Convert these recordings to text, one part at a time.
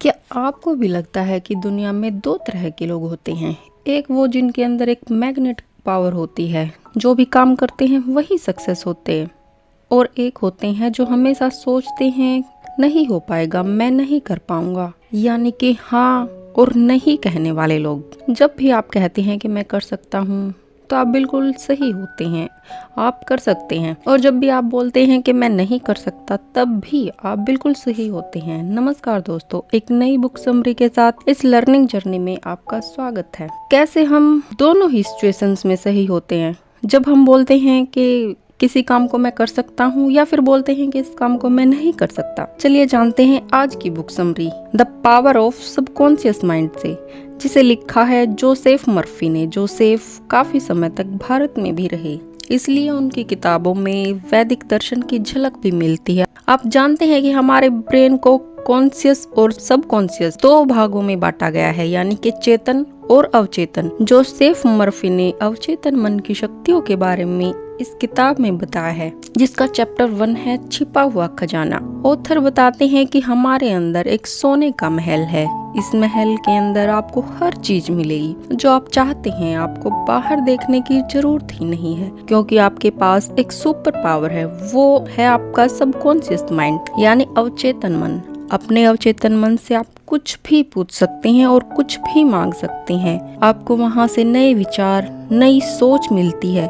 क्या आपको भी लगता है कि दुनिया में दो तरह के लोग होते हैं? एक वो जिनके अंदर एक मैग्नेटिक पावर होती है, जो भी काम करते हैं वही सक्सेस होते हैं, और एक होते हैं जो हमेशा सोचते हैं नहीं हो पाएगा, मैं नहीं कर पाऊंगा, यानी कि हाँ और नहीं कहने वाले लोग। जब भी आप कहते हैं कि मैं कर सकता हूँ तो आप बिल्कुल सही होते हैं, आप कर सकते हैं। और जब भी आप बोलते हैं कि मैं नहीं कर सकता, तब भी आप बिल्कुल सही होते हैं। नमस्कार दोस्तों, एक नई बुक समरी के साथ इस लर्निंग जर्नी में आपका स्वागत है। कैसे हम दोनों ही सिचुएशंस में सही होते हैं, जब हम बोलते हैं कि किसी काम को मैं कर सकता हूँ या फिर बोलते हैं कि इस काम को मैं नहीं कर सकता। चलिए जानते हैं आज की book summary, the power of subconscious mind से, जिसे लिखा है जोसेफ मर्फी ने। जोसेफ काफी समय तक भारत में भी रहे, इसलिए उनकी किताबों में वैदिक दर्शन की झलक भी मिलती है। आप जानते हैं कि हमारे ब्रेन को कॉन्शियस और सबकॉन्शियस दो भागों में बांटा गया है, यानी कि चेतन और अवचेतन। जोसेफ मर्फी ने अवचेतन मन की शक्तियों के बारे में इस किताब में बताया है, जिसका चैप्टर 1 है छिपा हुआ खजाना। ऑथर बताते हैं कि हमारे अंदर एक सोने का महल है। इस महल के अंदर आपको हर चीज मिलेगी जो आप चाहते हैं। आपको बाहर देखने की जरूरत ही नहीं है, क्योंकि आपके पास एक सुपर पावर है, वो है आपका सबकॉन्शियस माइंड, यानी अवचेतन मन। अपने अवचेतन मन से आप कुछ भी पूछ सकते हैं और कुछ भी मांग सकते हैं। आपको वहां से नए विचार, नई सोच मिलती है।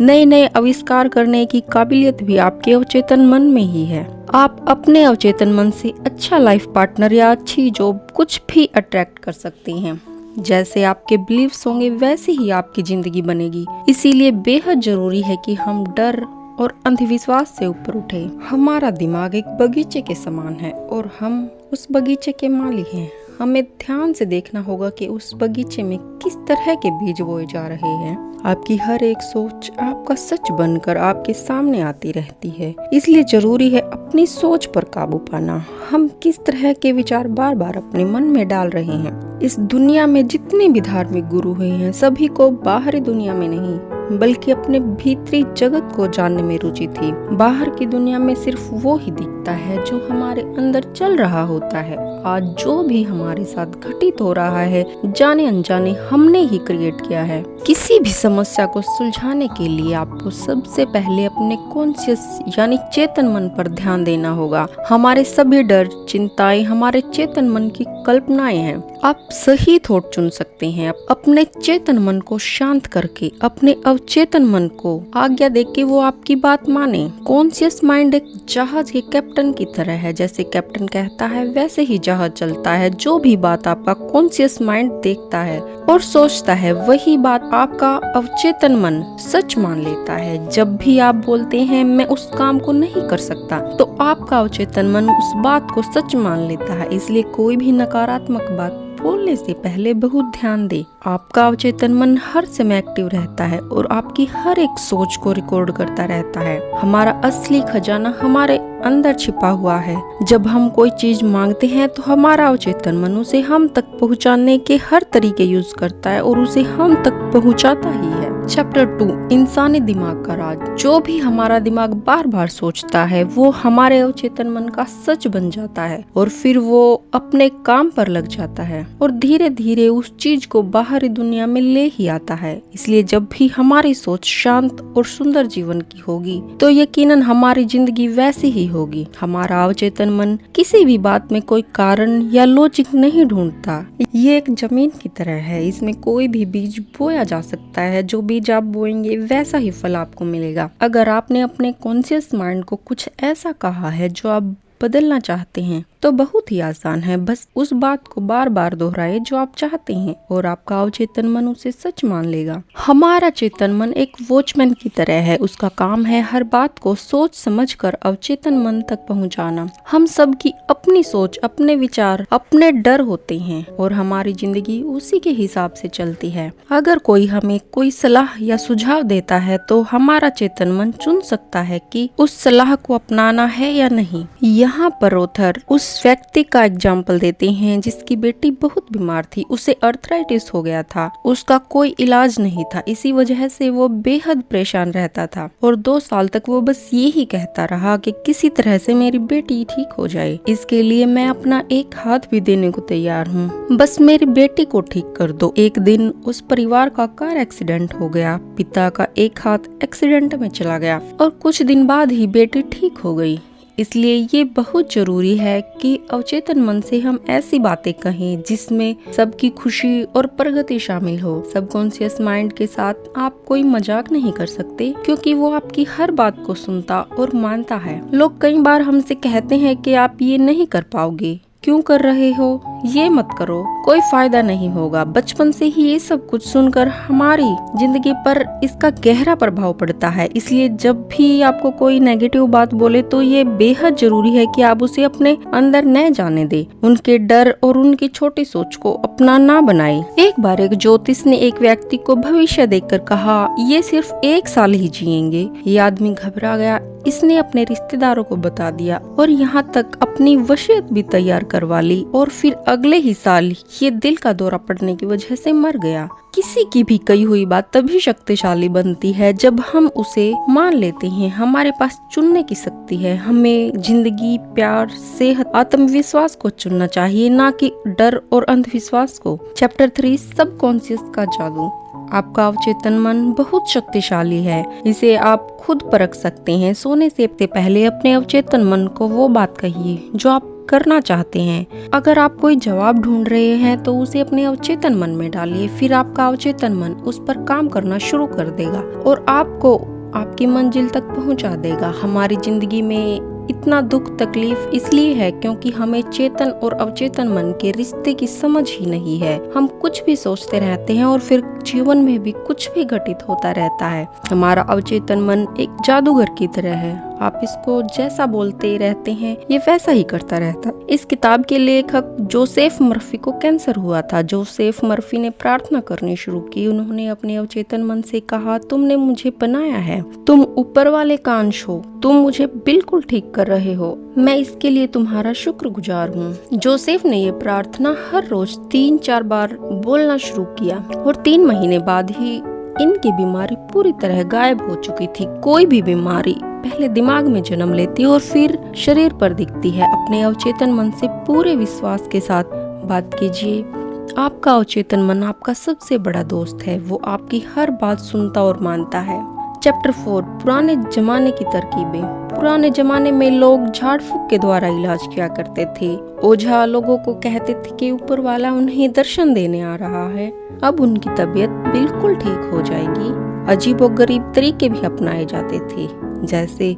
नए नए आविष्कार करने की काबिलियत भी आपके अवचेतन मन में ही है। आप अपने अवचेतन मन से अच्छा लाइफ पार्टनर या अच्छी जॉब कुछ भी अट्रैक्ट कर सकते हैं। जैसे आपके बिलीव्स होंगे वैसे ही आपकी जिंदगी बनेगी। इसीलिए बेहद जरूरी है कि हम डर और अंधविश्वास से ऊपर उठे। हमारा दिमाग एक बगीचे के समान है और हम उस बगीचे के मालिक हैं। हमें ध्यान से देखना होगा कि उस बगीचे में किस तरह के बीज बोए जा रहे हैं। आपकी हर एक सोच आपका सच बनकर आपके सामने आती रहती है, इसलिए जरूरी है अपनी सोच पर काबू पाना। हम किस तरह के विचार बार बार अपने मन में डाल रहे हैं। इस दुनिया में जितने भी धार्मिक गुरु हुए हैं, सभी को बाहरी दुनिया में नहीं बल्कि अपने भीतरी जगत को जानने में रुचि थी। बाहर की दुनिया में सिर्फ वो ही दिखता है जो हमारे अंदर चल रहा होता है। आज जो भी हमारे साथ घटित हो रहा है, जाने अनजाने हमने ही क्रिएट किया है। किसी भी समस्या को सुलझाने के लिए आपको सबसे पहले अपने कॉन्शियस यानी चेतन मन पर ध्यान देना होगा। हमारे सभी डर, चिंताएं हमारे चेतन मन की कल्पनाएं हैं। आप सही थॉट चुन सकते हैं। अपने चेतन मन को शांत करके अपने अवचेतन मन को आज्ञा देके वो आपकी बात माने। कॉन्शियस माइंड एक जहाज के कैप्टन की तरह है। जैसे कैप्टन कहता है वैसे ही जहाज चलता है। जो भी बात आपका कॉन्शियस माइंड देखता है और सोचता है, वही बात आपका अवचेतन मन सच मान लेता है। जब भी आप बोलते हैं मैं उस काम को नहीं कर सकता, तो आपका अवचेतन मन उस बात को सच मान लेता है। इसलिए कोई भी नकारात्मक बात बोलने से पहले बहुत ध्यान दे। आपका अवचेतन मन हर समय एक्टिव रहता है और आपकी हर एक सोच को रिकॉर्ड करता रहता है। हमारा असली खजाना हमारे अंदर छिपा हुआ है। जब हम कोई चीज मांगते हैं तो हमारा अवचेतन मन उसे हम तक पहुंचाने के हर तरीके यूज करता है और उसे हम तक पहुंचाता ही है। चैप्टर 2, इंसानी दिमाग का राज। जो भी हमारा दिमाग बार बार सोचता है वो हमारे अवचेतन मन का सच बन जाता है और फिर वो अपने काम पर लग जाता है और धीरे धीरे उस चीज को बाहरी दुनिया में ले ही आता है। इसलिए जब भी हमारी सोच शांत और सुंदर जीवन की होगी तो यकीनन हमारी जिंदगी वैसी ही होगी। हमारा अवचेतन मन किसी भी बात में कोई कारण या लॉजिक नहीं ढूंढता। ये एक जमीन की तरह है, इसमें कोई भी बीज बोया जा सकता है। जो बीज आप बोएंगे वैसा ही फल आपको मिलेगा। अगर आपने अपने कॉन्शियस माइंड को कुछ ऐसा कहा है जो आप बदलना चाहते हैं तो बहुत ही आसान है। बस उस बात को बार बार दोहराए जो आप चाहते हैं और आपका अवचेतन मन उसे सच मान लेगा। हमारा चेतन मन एक वॉचमैन की तरह है। उसका काम है हर बात को सोच समझकर अवचेतन मन तक पहुंचाना। हम सब की अपनी सोच, अपने विचार, अपने डर होते हैं और हमारी जिंदगी उसी के हिसाब से चलती है। अगर कोई हमें कोई सलाह या सुझाव देता है तो हमारा चेतन मन चुन सकता है कि उस सलाह को अपनाना है या नहीं। यहाँ पर ऑथर उस व्यक्ति का एग्जाम्पल देते हैं जिसकी बेटी बहुत बीमार थी, उसे अर्थराइटिस हो गया था, उसका कोई इलाज नहीं था, इसी वजह से वो बेहद परेशान रहता था और 2 साल तक वो बस यही कहता रहा कि किसी तरह से मेरी बेटी ठीक हो जाए, इसके लिए मैं अपना एक हाथ भी देने को तैयार हूँ, बस मेरी बेटी को ठीक कर दो। एक दिन उस परिवार का कार एक्सीडेंट हो गया, पिता का एक हाथ एक्सीडेंट में चला गया और कुछ दिन बाद ही बेटी ठीक हो गई। इसलिए ये बहुत जरूरी है कि अवचेतन मन से हम ऐसी बातें कहें जिसमें सबकी खुशी और प्रगति शामिल हो। सबकॉन्शियस माइंड के साथ आप कोई मजाक नहीं कर सकते क्योंकि वो आपकी हर बात को सुनता और मानता है। लोग कई बार हमसे कहते हैं कि आप ये नहीं कर पाओगे, क्यों कर रहे हो, ये मत करो, कोई फायदा नहीं होगा। बचपन से ही ये सब कुछ सुनकर हमारी जिंदगी पर इसका गहरा प्रभाव पड़ता है। इसलिए जब भी आपको कोई नेगेटिव बात बोले तो ये बेहद जरूरी है कि आप उसे अपने अंदर न जाने दे, उनके डर और उनकी छोटी सोच को अपना ना बनाए। एक बार एक ज्योतिष ने एक व्यक्ति को भविष्य देखकर कहा, ये सिर्फ 1 साल ही जिएंगे। ये आदमी घबरा गया, इसने अपने रिश्तेदारों को बता दिया और यहाँ तक अपनी वसीयत भी तैयार करवा ली और फिर अगले ही साल ये दिल का दौरा पड़ने की वजह से मर गया। किसी की भी कही हुई बात तभी शक्तिशाली बनती है जब हम उसे मान लेते हैं। हमारे पास चुनने की शक्ति है। हमें जिंदगी, प्यार, सेहत, आत्मविश्वास को चुनना चाहिए, ना कि डर और अंधविश्वास को। चैप्टर 3 सबकॉन्शियस का जादू। आपका अवचेतन मन बहुत शक्तिशाली है, इसे आप खुद परख सकते हैं। सोने से पहले अपने अवचेतन मन को वो बात कहिए जो आप करना चाहते हैं। अगर आप कोई जवाब ढूंढ रहे हैं तो उसे अपने अवचेतन मन में डालिए, फिर आपका अवचेतन मन उस पर काम करना शुरू कर देगा और आपको आपकी मंजिल तक पहुंचा देगा। हमारी जिंदगी में इतना दुख तकलीफ इसलिए है क्योंकि हमें चेतन और अवचेतन मन के रिश्ते की समझ ही नहीं है। हम कुछ भी सोचते रहते हैं और फिर जीवन में भी कुछ भी घटित होता रहता है। हमारा अवचेतन मन एक जादूगर की तरह है, आप इसको जैसा बोलते रहते हैं ये वैसा ही करता रहता। इस किताब के लेखक जोसेफ मर्फी को कैंसर हुआ था। जोसेफ मर्फी ने प्रार्थना करनी शुरू की। उन्होंने अपने अवचेतन मन से कहा, तुमने मुझे बनाया है, तुम ऊपर वाले का अंश हो, तुम मुझे बिल्कुल ठीक कर रहे हो, मैं इसके लिए तुम्हारा शुक्रगुजार हूँ। जोसेफ ने ये प्रार्थना हर रोज 3-4 बार बोलना शुरू किया और 3 महीने बाद ही इनकी बीमारी पूरी तरह गायब हो चुकी थी। कोई भी बीमारी पहले दिमाग में जन्म लेती है और फिर शरीर पर दिखती है। अपने अवचेतन मन से पूरे विश्वास के साथ बात कीजिए। आपका अवचेतन मन आपका सबसे बड़ा दोस्त है, वो आपकी हर बात सुनता और मानता है। चैप्टर 4 पुराने जमाने की तरकीबें। पुराने जमाने में लोग झाड़ फूक के द्वारा इलाज किया करते थे। ओझा लोगों को कहते थे कि ऊपर वाला उन्हें दर्शन देने आ रहा है, अब उनकी तबीयत बिल्कुल ठीक हो जाएगी। अजीबोगरीब तरीके भी अपनाए जाते थे, जैसे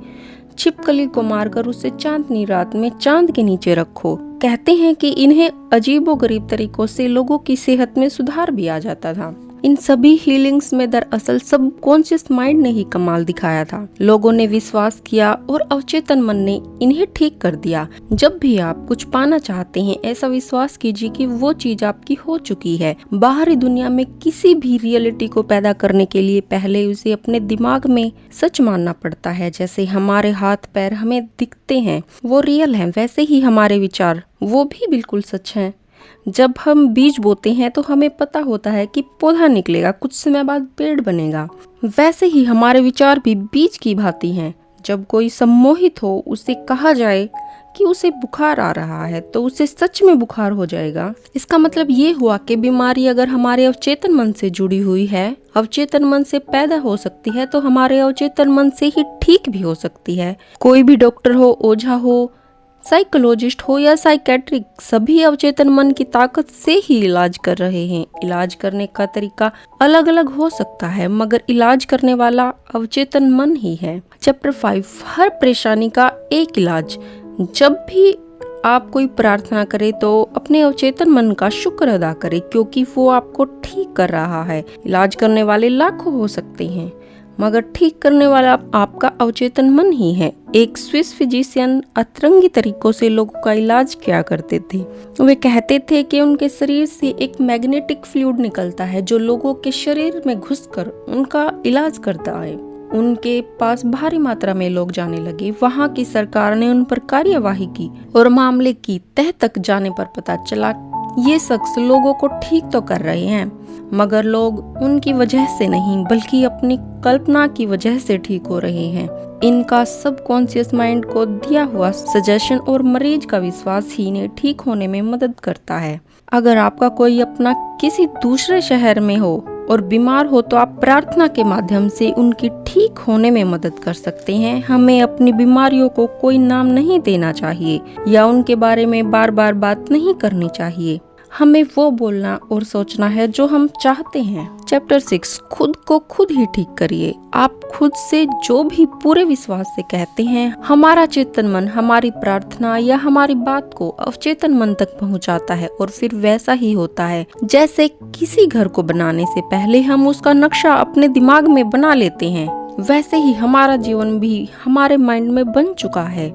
छिपकली को मारकर उसे चांदनी रात में चांद के नीचे रखो। कहते हैं कि इन्हें अजीबोगरीब तरीकों से लोगों की सेहत में सुधार भी आ जाता था। इन सभी हीलिंग्स में दरअसल सबकॉन्शियस माइंड ने ही कमाल दिखाया था। लोगों ने विश्वास किया और अवचेतन मन ने इन्हें ठीक कर दिया। जब भी आप कुछ पाना चाहते हैं, ऐसा विश्वास कीजिए कि वो चीज आपकी हो चुकी है। बाहरी दुनिया में किसी भी रियलिटी को पैदा करने के लिए पहले उसे अपने दिमाग में सच मानना पड़ता है। जैसे हमारे हाथ पैर हमें दिखते हैं वो रियल हैं, वैसे ही हमारे विचार वो भी बिल्कुल सच हैं। जब हम बीज बोते हैं तो हमें पता होता है कि पौधा निकलेगा, कुछ समय बाद पेड़ बनेगा। वैसे ही हमारे विचार भी बीज की भांति हैं। जब कोई सम्मोहित हो, उसे कहा जाए कि उसे बुखार आ रहा है तो उसे सच में बुखार हो जाएगा। इसका मतलब ये हुआ कि बीमारी अगर हमारे अवचेतन मन से जुड़ी हुई है, अवचेतन मन से पैदा हो सकती है, तो हमारे अवचेतन मन से ही ठीक भी हो सकती है। कोई भी डॉक्टर हो, ओझा हो, साइकोलॉजिस्ट हो या साइकेट्रिक, सभी अवचेतन मन की ताकत से ही इलाज कर रहे हैं। इलाज करने का तरीका अलग अलग हो सकता है, मगर इलाज करने वाला अवचेतन मन ही है। चैप्टर 5 हर परेशानी का एक इलाज। जब भी आप कोई प्रार्थना करें तो अपने अवचेतन मन का शुक्र अदा करें, क्योंकि वो आपको ठीक कर रहा है। इलाज करने वाले लाखों हो सकते हैं, मगर ठीक करने वाला आपका अवचेतन मन ही है। एक स्विस फिजिशियन अतरंगी तरीकों से लोगों का इलाज किया करते थे। वे कहते थे कि उनके शरीर से एक मैग्नेटिक फ्लूइड निकलता है जो लोगों के शरीर में घुसकर उनका इलाज करता है। उनके पास भारी मात्रा में लोग जाने लगे। वहाँ की सरकार ने उन पर कार्यवाही की और मामले की तह तक जाने पर पता चला ये शख्स लोगों को ठीक तो कर रहे हैं, मगर लोग उनकी वजह से नहीं बल्कि अपनी कल्पना की वजह से ठीक हो रहे हैं। इनका सबकॉन्शियस माइंड को दिया हुआ सजेशन और मरीज का विश्वास ही इन्हें ठीक होने में मदद करता है। अगर आपका कोई अपना किसी दूसरे शहर में हो और बीमार हो तो आप प्रार्थना के माध्यम से उनकी ठीक होने में मदद कर सकते हैं। हमें अपनी बीमारियों को कोई नाम नहीं देना चाहिए या उनके बारे में बार बार बात नहीं करनी चाहिए। हमें वो बोलना और सोचना है जो हम चाहते हैं। चैप्टर 6, खुद को खुद ही ठीक करिए। आप खुद से जो भी पूरे विश्वास से कहते हैं, हमारा चेतन मन हमारी प्रार्थना या हमारी बात को अवचेतन मन तक पहुंचाता है और फिर वैसा ही होता है। जैसे किसी घर को बनाने से पहले हम उसका नक्शा अपने दिमाग में बना लेते हैं, वैसे ही हमारा जीवन भी हमारे माइंड में बन चुका है,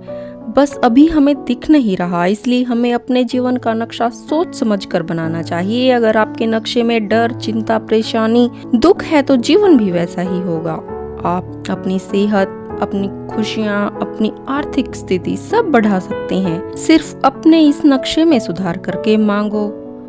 बस अभी हमें दिख नहीं रहा। इसलिए हमें अपने जीवन का नक्शा सोच समझ कर बनाना चाहिए। अगर आपके नक्शे में डर, चिंता, परेशानी, दुख है तो जीवन भी वैसा ही होगा। आप अपनी सेहत, अपनी खुशियाँ, अपनी आर्थिक स्थिति सब बढ़ा सकते हैं। सिर्फ अपने इस नक्शे में सुधार करके मांगो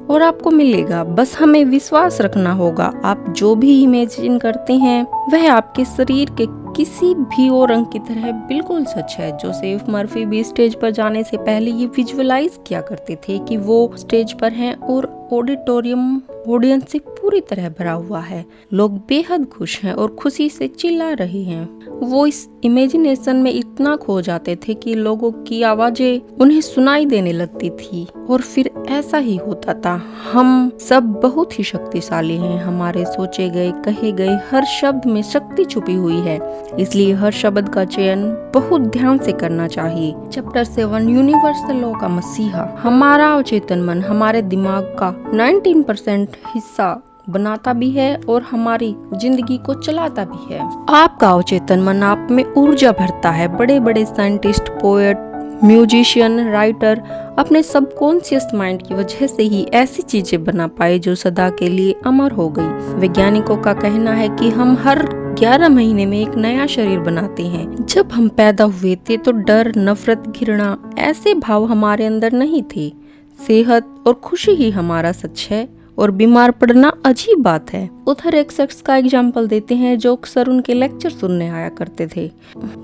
और आपको मिलेगा। बस हमें विश्वास रखना होगा। आप जो भी इमेजिन करते हैं वह आपके शरीर के किसी भी और अंग की तरह बिल्कुल सच है। जोसेफ मर्फी भी स्टेज पर जाने से पहले ये विजुअलाइज किया करते थे कि वो स्टेज पर हैं और ऑडिटोरियम ऑडियंस से पूरी तरह भरा हुआ है। लोग बेहद खुश हैं और खुशी से चिल्ला रहे हैं। वो इस इमेजिनेशन में इतना खो जाते थे कि लोगों की आवाजें उन्हें सुनाई देने लगती थी और फिर ऐसा ही होता था। हम सब बहुत ही शक्तिशाली हैं। हमारे सोचे गए, कहे गए हर शब्द में शक्ति छुपी हुई है, इसलिए हर शब्द का चयन बहुत ध्यान से करना चाहिए। चैप्टर 7, यूनिवर्सल लॉ का मसीहा। हमारा अवचेतन मन हमारे दिमाग का 19% हिस्सा बनाता भी है और हमारी जिंदगी को चलाता भी है। आपका अवचेतन मन आप में ऊर्जा भरता है। बड़े बड़े साइंटिस्ट, पोएट, म्यूजिशियन, राइटर अपने सबकॉन्शियस माइंड की वजह से ही ऐसी चीजें बना पाए जो सदा के लिए अमर हो गई। वैज्ञानिकों का कहना है कि हम हर 11 महीने में एक नया शरीर बनाते हैं। जब हम पैदा हुए थे तो डर, नफरत, घृणा ऐसे भाव हमारे अंदर नहीं थे। सेहत और खुशी ही हमारा सच है और बीमार पड़ना अजीब बात है। उधर एक शख्स का एग्जाम्पल देते हैं जो अक्सर उनके लेक्चर सुनने आया करते थे।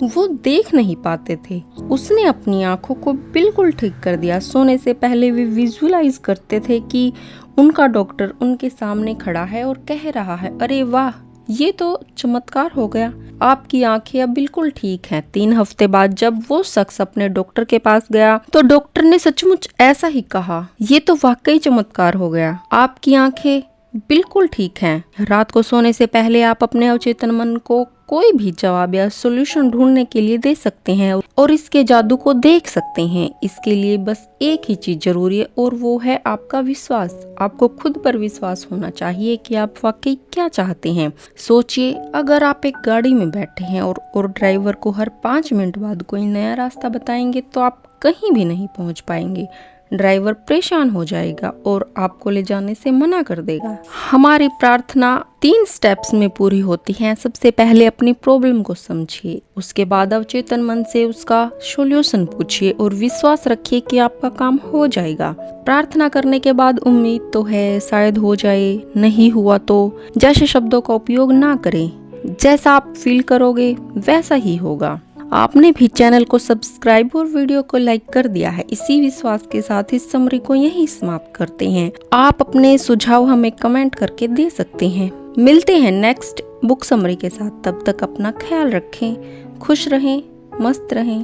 वो देख नहीं पाते थे। उसने अपनी आंखों को बिल्कुल ठीक कर दिया। सोने से पहले वे विजुअलाइज करते थे कि उनका डॉक्टर उनके सामने खड़ा है और कह रहा है, अरे वाह, ये तो चमत्कार हो गया, आपकी आंखें अब बिल्कुल ठीक हैं। 3 हफ्ते बाद जब वो शख्स अपने डॉक्टर के पास गया तो डॉक्टर ने सचमुच ऐसा ही कहा, ये तो वाकई चमत्कार हो गया, आपकी आंखें बिल्कुल ठीक हैं। रात को सोने से पहले आप अपने अवचेतन मन को कोई भी जवाब या सॉल्यूशन ढूंढने के लिए दे सकते हैं और इसके जादू को देख सकते हैं। इसके लिए बस एक ही चीज जरूरी है और वो है आपका विश्वास। आपको खुद पर विश्वास होना चाहिए कि आप वाकई क्या चाहते हैं। सोचिए, अगर आप एक गाड़ी में बैठे हैं और ड्राइवर को हर 5 मिनट बाद कोई नया रास्ता बताएंगे तो आप कहीं भी नहीं पहुंच पाएंगे। ड्राइवर परेशान हो जाएगा और आपको ले जाने से मना कर देगा। हमारी प्रार्थना 3 स्टेप्स में पूरी होती है। सबसे पहले अपनी प्रॉब्लम को समझिए, उसके बाद अवचेतन मन से उसका सॉल्यूशन पूछिए और विश्वास रखिए कि आपका काम हो जाएगा। प्रार्थना करने के बाद उम्मीद तो है, शायद हो जाए, नहीं हुआ तो जैसे शब्दों का उपयोग ना करें। जैसा आप फील करोगे वैसा ही होगा। आपने भी चैनल को सब्सक्राइब और वीडियो को लाइक कर दिया है। इसी विश्वास के साथ इस समरी को यहीं समाप्त करते हैं। आप अपने सुझाव हमें कमेंट करके दे सकते हैं। मिलते हैं नेक्स्ट बुक समरी के साथ। तब तक अपना ख्याल रखें, खुश रहें, मस्त रहें।